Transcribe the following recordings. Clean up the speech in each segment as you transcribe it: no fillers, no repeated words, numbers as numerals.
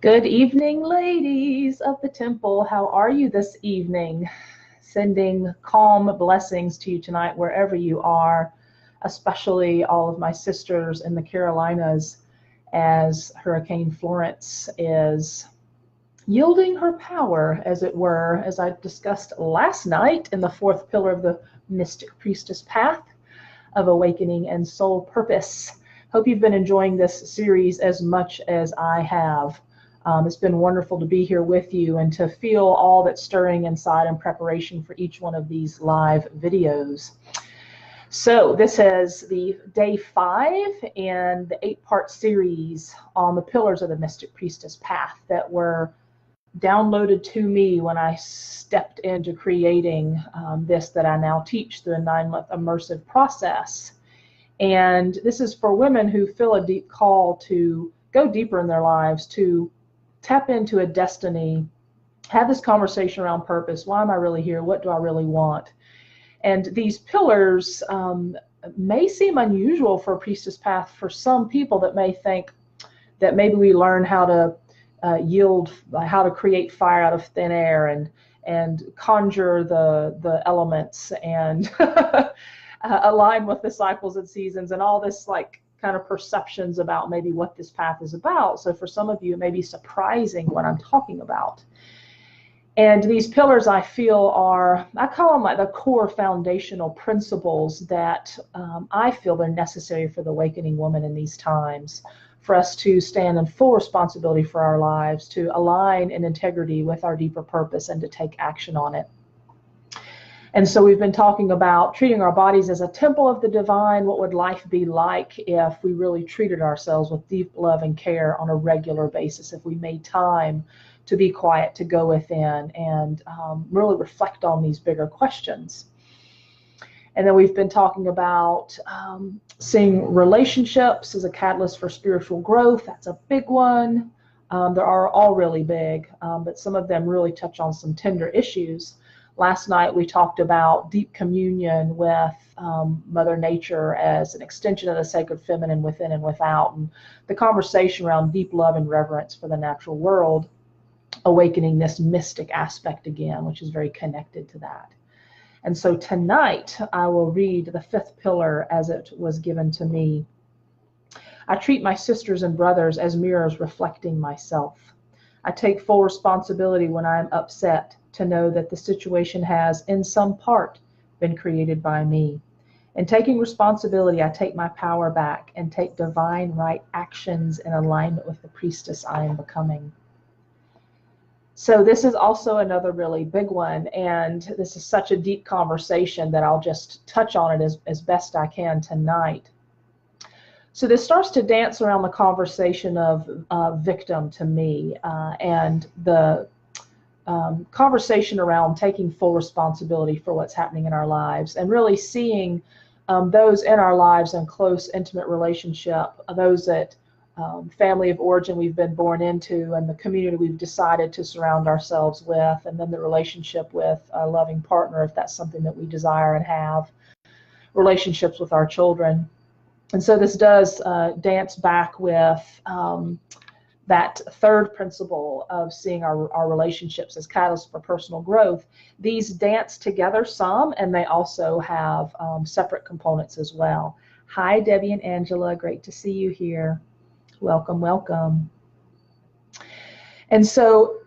Good evening, ladies of the temple. How are you this evening? Sending calm blessings to you tonight, wherever you are, especially all of my sisters in the Carolinas, as Hurricane Florence is yielding her power, as it were, as I discussed last night in the fourth pillar of the Mystic Priestess Path of Awakening and Soul Purpose. Hope you've been enjoying this series as much as I have. It's been wonderful to be here with you and to feel all that's stirring inside in preparation for each one of these live videos. So this is the day 5 in the 8-part series on the pillars of the Mystic Priestess Path that were downloaded to me when I stepped into creating this that I now teach through a 9-month immersive process. And this is for women who feel a deep call to go deeper in their lives, to tap into a destiny, have this conversation around purpose. Why am I really here? What do I really want? And these pillars may seem unusual for a priestess path for some people that may think that maybe we learn how to how to create fire out of thin air and conjure the elements and align with the cycles and seasons and all this like kind of perceptions about maybe what this path is about. So for some of you, it may be surprising what I'm talking about. And these pillars, I feel, I call them like the core foundational principles that I feel they're necessary for the awakening woman in these times, for us to stand in full responsibility for our lives, to align in integrity with our deeper purpose and to take action on it. And so we've been talking about treating our bodies as a temple of the divine. What would life be like if we really treated ourselves with deep love and care on a regular basis, if we made time to be quiet, to go within and really reflect on these bigger questions. And then we've been talking about seeing relationships as a catalyst for spiritual growth. That's a big one. There are all really big, but some of them really touch on some tender issues. Last night we talked about deep communion with Mother Nature as an extension of the sacred feminine within and without, and the conversation around deep love and reverence for the natural world, awakening this mystic aspect again, which is very connected to that. And so tonight I will read the 5th pillar as it was given to me. I treat my sisters and brothers as mirrors reflecting myself. I take full responsibility when I am upset to know that the situation has, in some part, been created by me. In taking responsibility, I take my power back and take divine right actions in alignment with the priestess I am becoming. So this is also another really big one, and this is such a deep conversation that I'll just touch on it as best I can tonight. So this starts to dance around the conversation of victim to me and the conversation around taking full responsibility for what's happening in our lives and really seeing those in our lives in close, intimate relationship, those that family of origin we've been born into and the community we've decided to surround ourselves with, and then the relationship with a loving partner if that's something that we desire and have, relationships with our children. And so this does dance back with that 3rd principle of seeing our relationships as catalysts for personal growth. These dance together some, and they also have separate components as well. Hi, Debbie and Angela. Great to see you here. Welcome, welcome. And so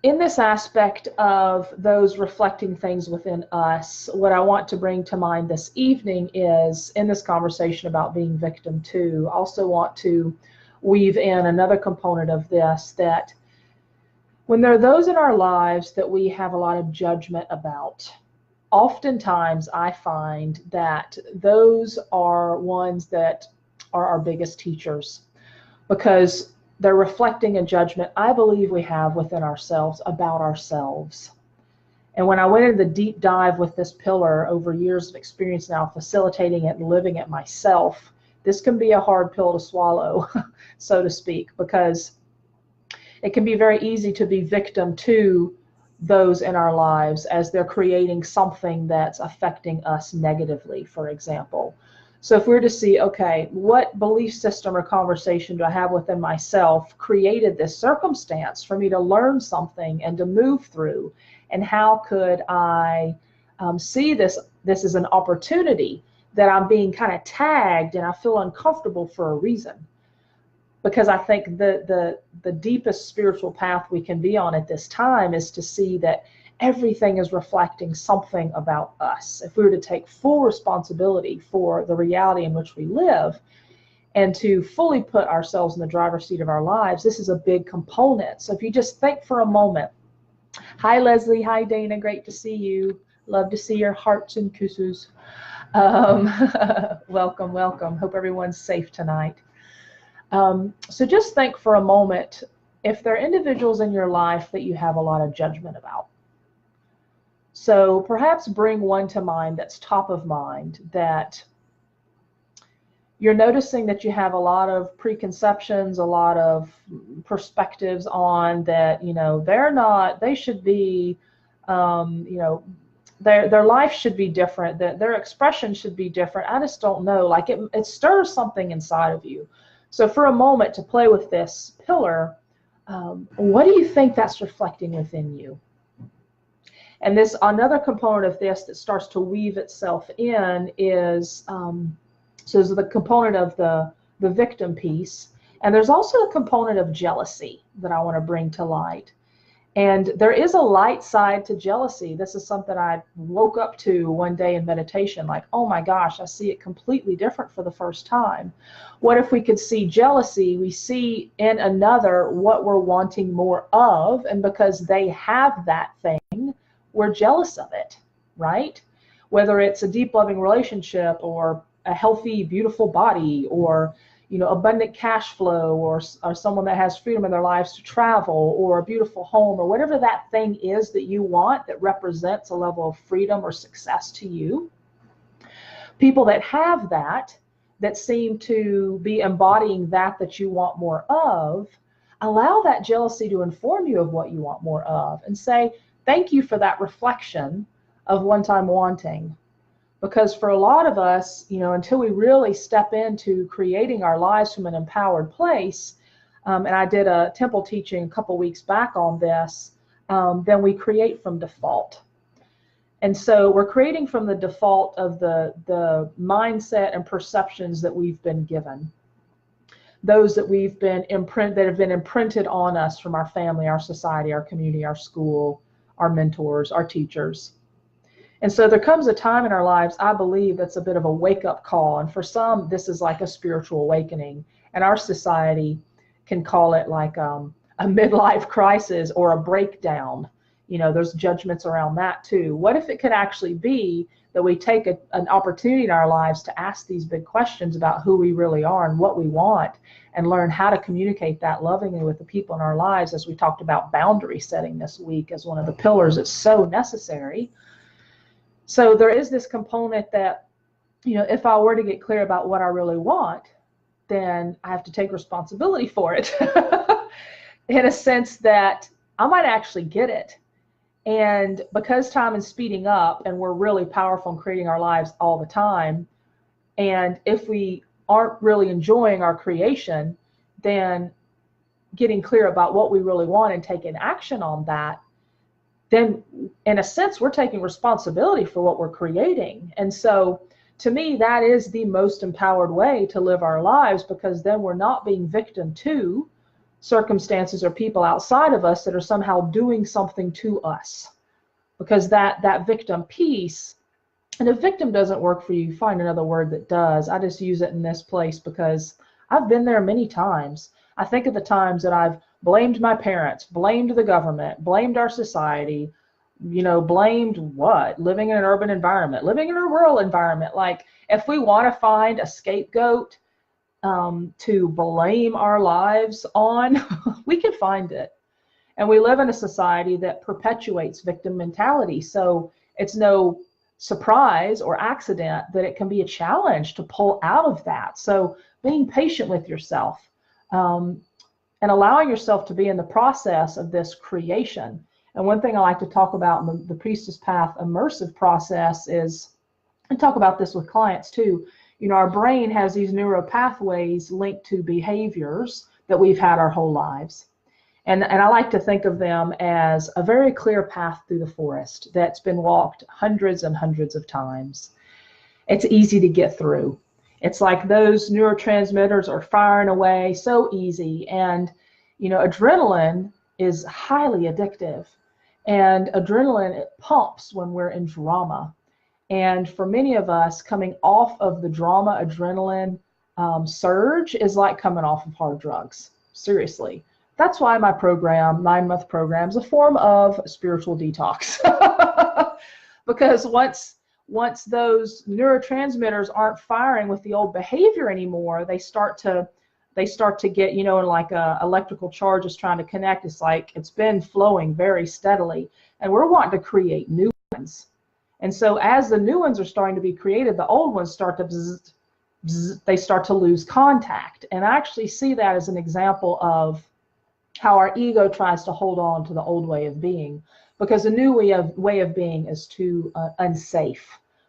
in this aspect of those reflecting things within us, what I want to bring to mind this evening is, in this conversation about being victim too, I also want to weave in another component of this, that when there are those in our lives that we have a lot of judgment about, oftentimes I find that those are ones that are our biggest teachers, because they're reflecting a judgment I believe we have within ourselves about ourselves. And when I went into the deep dive with this pillar over years of experience now, facilitating it and living it myself, this can be a hard pill to swallow, so to speak, because it can be very easy to be victim to those in our lives as they're creating something that's affecting us negatively, for example. So if we're to see, okay, what belief system or conversation do I have within myself created this circumstance for me to learn something and to move through, and how could I see this as an opportunity that I'm being kind of tagged and I feel uncomfortable for a reason. Because I think the deepest spiritual path we can be on at this time is to see that everything is reflecting something about us. If we were to take full responsibility for the reality in which we live and to fully put ourselves in the driver's seat of our lives, this is a big component. So if you just think for a moment. Hi, Leslie. Hi, Dana. Great to see you. Love to see your hearts and kisses. Welcome, welcome. Hope everyone's safe tonight. So just think for a moment, if there are individuals in your life that you have a lot of judgment about. So perhaps bring one to mind that's top of mind, that you're noticing that you have a lot of preconceptions, a lot of perspectives on, that, they should be, their life should be different, that their expression should be different. I just don't know, like it stirs something inside of you. So for a moment, to play with this pillar, what do you think that's reflecting within you? And this, another component of this that starts to weave itself in is, so there's the component of the victim piece, and there's also a component of jealousy that I want to bring to light. And there is a light side to jealousy. This is something I woke up to one day in meditation, like, oh my gosh, I see it completely different for the first time. What if we could see jealousy? We see in another what we're wanting more of, and because they have that thing, we're jealous of it, right? Whether it's a deep loving relationship, or a healthy, beautiful body, or abundant cash flow, or someone that has freedom in their lives to travel, or a beautiful home, or whatever that thing is that you want that represents a level of freedom or success to you. People that have that seem to be embodying that you want more of, allow that jealousy to inform you of what you want more of, and say, thank you for that reflection of one-time wanting. Because for a lot of us, until we really step into creating our lives from an empowered place, and I did a temple teaching a couple weeks back on this, then we create from default. And so we're creating from the default of the mindset and perceptions that we've been given. Those that have been imprinted on us from our family, our society, our community, our school, our mentors, our teachers. And so there comes a time in our lives, I believe, that's a bit of a wake-up call. And for some, this is like a spiritual awakening. And our society can call it like a midlife crisis or a breakdown. There's judgments around that too. What if it could actually be that we take an opportunity in our lives to ask these big questions about who we really are and what we want, and learn how to communicate that lovingly with the people in our lives, as we talked about boundary setting this week as one of the pillars that's so necessary. So there is this component that, if I were to get clear about what I really want, then I have to take responsibility for it in a sense that I might actually get it. And because time is speeding up and we're really powerful in creating our lives all the time, and if we aren't really enjoying our creation, then getting clear about what we really want and taking action on that, then in a sense, we're taking responsibility for what we're creating. And so to me, that is the most empowered way to live our lives, because then we're not being victim to circumstances or people outside of us that are somehow doing something to us. Because that victim piece, and if victim doesn't work for you, find another word that does. I just use it in this place because I've been there many times. I think of the times that I've blamed my parents, blamed the government, blamed our society, blamed what? Living in an urban environment, living in a rural environment. Like, if we want to find a scapegoat to blame our lives on, we can find it. And we live in a society that perpetuates victim mentality. So it's no surprise or accident that it can be a challenge to pull out of that. So being patient with yourself, and allowing yourself to be in the process of this creation. And one thing I like to talk about in the Priestess Path immersive process is, and talk about this with clients too, You know, our brain has these neural pathways linked to behaviors that we've had our whole lives. And I like to think of them as a very clear path through the forest that's been walked hundreds and hundreds of times. It's easy to get through. It's like those neurotransmitters are firing away so easy. And, you know, adrenaline is highly addictive. And adrenaline, it pumps when we're in drama. And for many of us, coming off of the drama adrenaline surge is like coming off of hard drugs. Seriously. That's why my program, 9-month program, is a form of spiritual detox. Because once those neurotransmitters aren't firing with the old behavior anymore, they start to get, you know, like a electrical charge is trying to connect. It's like it's been flowing very steadily, and we're wanting to create new ones. And so as the new ones are starting to be created, the old ones start to bzz, bzz, they start to lose contact. And I actually see that as an example of how our ego tries to hold on to the old way of being, because the new way of being is too unsafe.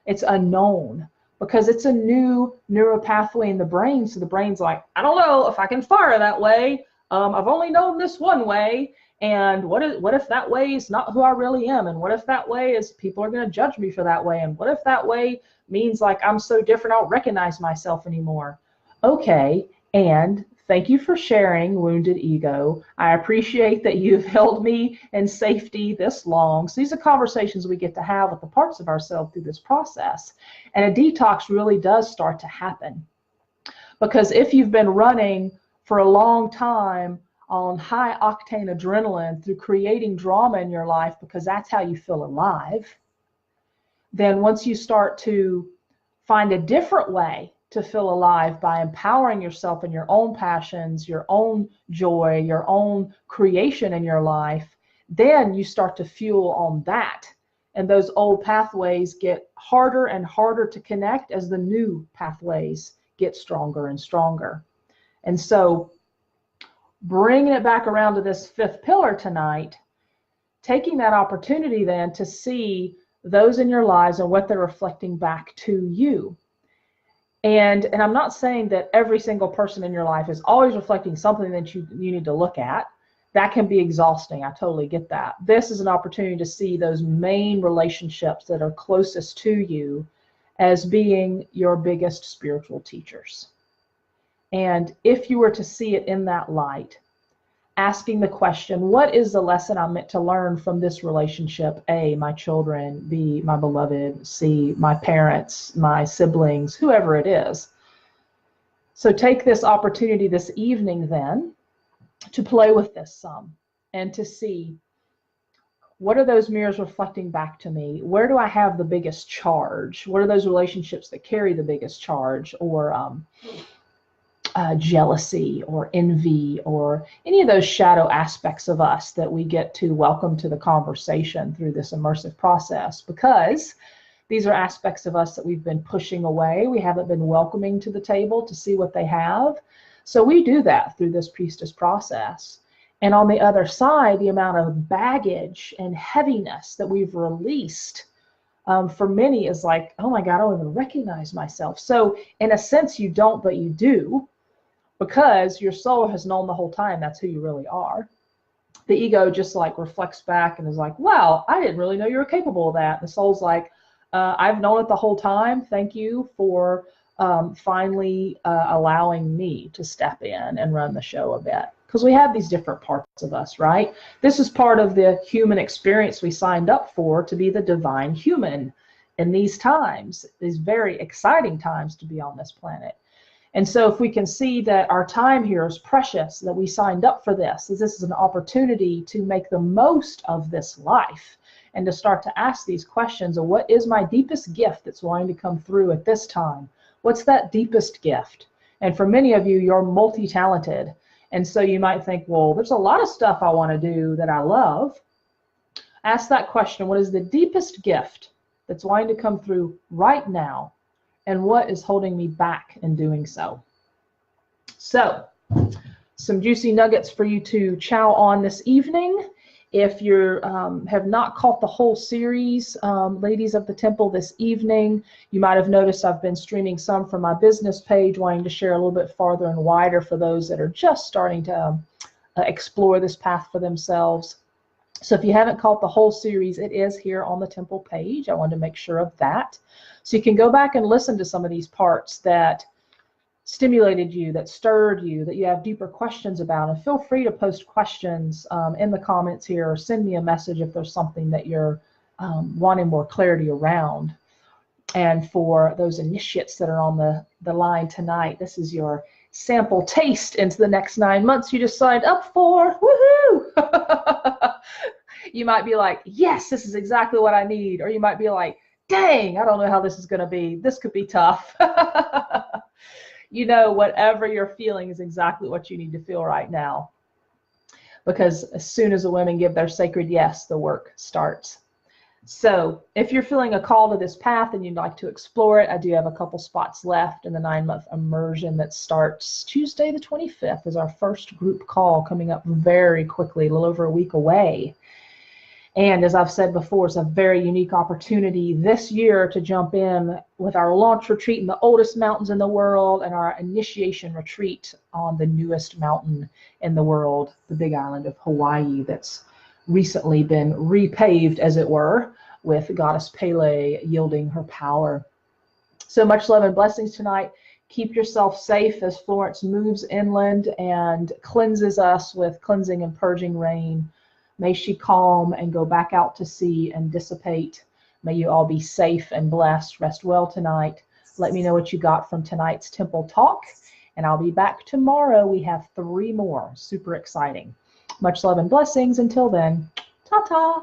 It's unknown, because it's a new neural pathway in the brain. So the brain's like, I don't know if I can fire that way. I've only known this one way. And what if that way is not who I really am? And what if that way is people are going to judge me for that way? And what if that way means like I'm so different I don't recognize myself anymore? Okay, and thank you for sharing, wounded ego. I appreciate that you've held me in safety this long. So these are conversations we get to have with the parts of ourselves through this process. And a detox really does start to happen. Because if you've been running for a long time on high octane adrenaline through creating drama in your life because that's how you feel alive, then once you start to find a different way to feel alive by empowering yourself in your own passions, your own joy, your own creation in your life, then you start to fuel on that. And those old pathways get harder and harder to connect as the new pathways get stronger and stronger. And so bringing it back around to this fifth pillar tonight, taking that opportunity then to see those in your lives and what they're reflecting back to you. And I'm not saying that every single person in your life is always reflecting something that you need to look at. That can be exhausting. I totally get that. This is an opportunity to see those main relationships that are closest to you as being your biggest spiritual teachers. And if you were to see it in that light, asking the question, what is the lesson I'm meant to learn from this relationship? A, my children. B, my beloved. C, my parents, my siblings, whoever it is. So take this opportunity this evening then to play with this some and to see, what are those mirrors reflecting back to me? Where do I have the biggest charge? What are those relationships that carry the biggest charge, or jealousy or envy or any of those shadow aspects of us that we get to welcome to the conversation through this immersive process? Because these are aspects of us that we've been pushing away. We haven't been welcoming to the table to see what they have. So we do that through this priestess process. And on the other side, the amount of baggage and heaviness that we've released for many is like, oh my God, I don't even recognize myself. So in a sense, you don't, but you do, because your soul has known the whole time that's who you really are. The ego just like reflects back and is like, wow, I didn't really know you were capable of that. The soul's like, I've known it the whole time. Thank you for finally allowing me to step in and run the show a bit. Because we have these different parts of us, right? This is part of the human experience we signed up for, to be the divine human in these times, these very exciting times to be on this planet. And so if we can see that our time here is precious, that we signed up for this is an opportunity to make the most of this life and to start to ask these questions of, what is my deepest gift that's wanting to come through at this time? What's that deepest gift? And for many of you, you're multi-talented. And so you might think, well, there's a lot of stuff I want to do that I love. Ask that question, what is the deepest gift that's wanting to come through right now? And what is holding me back in doing so? So, some juicy nuggets for you to chow on this evening. If you have not caught the whole series, Ladies of the Temple, this evening, you might have noticed I've been streaming some from my business page, wanting to share a little bit farther and wider for those that are just starting to explore this path for themselves. So if you haven't caught the whole series, it is here on the Temple page. I wanted to make sure of that. So you can go back and listen to some of these parts that stimulated you, that stirred you, that you have deeper questions about. And feel free to post questions in the comments here, or send me a message if there's something that you're wanting more clarity around. And for those initiates that are on the line tonight, this is your sample taste into the next 9 months you just signed up for. Woohoo! You might be like, yes, this is exactly what I need. Or you might be like, dang, I don't know how this is going to be. This could be tough. You know, whatever you're feeling is exactly what you need to feel right now. Because as soon as the women give their sacred yes, the work starts. So if you're feeling a call to this path and you'd like to explore it, I do have a couple spots left in the 9-month immersion that starts Tuesday the 25th is our first group call, coming up very quickly, a little over a week away. And as I've said before, it's a very unique opportunity this year to jump in with our launch retreat in the oldest mountains in the world and our initiation retreat on the newest mountain in the world, the Big Island of Hawaii, that's recently been repaved, as it were, with Goddess Pele yielding her power. So much love and blessings tonight. Keep yourself safe as Florence moves inland and cleanses us with cleansing and purging rain. May she calm and go back out to sea and dissipate. May you all be safe and blessed. Rest well tonight. Let me know what you got from tonight's Temple Talk, and I'll be back tomorrow. We have 3 more. Super exciting. Much love and blessings. Until then, ta-ta.